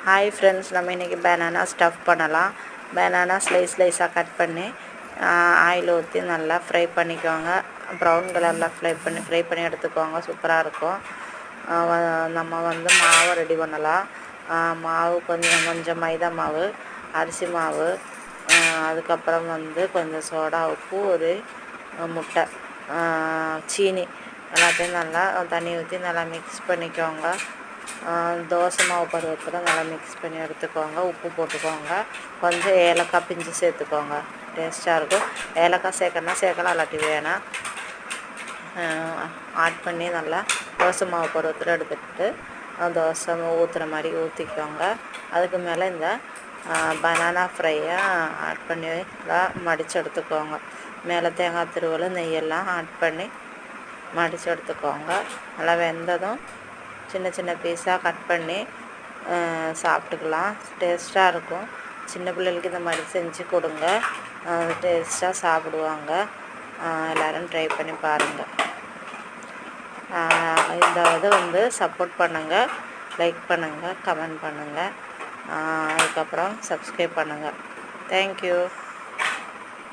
Hi friends, நம்ம இன்றைக்கி banana stuff பண்ணலாம். பனானா ஸ்லைஸாக கட் பண்ணி ஆயில் ஊற்றி நல்லா ஃப்ரை பண்ணிக்கோங்க. ப்ரௌன் கலரில் ஃப்ரை பண்ணி எடுத்துக்கோங்க. சூப்பராக இருக்கும். நம்ம மாவை ரெடி பண்ணலாம். மாவு கொஞ்சம் மைதா மாவு, அரிசி மாவு, அதுக்கப்புறம் கொஞ்சம் சோடா உப்பு, ஒரு முட்டை, சீனி எல்லாத்தையும் நல்லா தண்ணி ஊற்றி நல்லா மிக்ஸ் பண்ணிக்கோங்க. தோசை மாவு பருவத்தில் நல்லா மிக்ஸ் பண்ணி எடுத்துக்கோங்க. உப்பு போட்டுக்கோங்க. கொஞ்சம் ஏலக்காய் பிஞ்சு சேர்த்துக்கோங்க. டேஸ்ட்டாக இருக்கும். ஏலக்காய் சேர்க்கலாம், இல்லாட்டி வேணாம். ஆட் பண்ணி நல்லா தோசை மாவு பருவத்தில் எடுத்துக்கிட்டு தோசை ஊற்றுற மாதிரி ஊற்றிக்கோங்க. அதுக்கு மேலே இந்த பனானா ஃப்ரையை ஆட் பண்ணி மடித்து எடுத்துக்கோங்க. மேலே தேங்காய் துருவல், நெய்யெல்லாம் ஆட் பண்ணி மடித்து எடுத்துக்கோங்க. நல்லா வெந்ததும் சின்ன சின்ன பீஸாக கட் பண்ணி சாப்பிட்டுக்கலாம். டேஸ்ட்டாக இருக்கும். சின்ன பிள்ளைகளுக்கு இந்த மாதிரி செஞ்சு கொடுங்க. டேஸ்ட்டாக சாப்பிடுவாங்க. எல்லோரும் ட்ரை பண்ணி பாருங்கள். இந்த சப்போர்ட் பண்ணுங்கள், லைக் பண்ணுங்கள், கமெண்ட் பண்ணுங்கள், அதுக்கப்புறம் சப்ஸ்கிரைப் பண்ணுங்கள். தேங்க்யூ.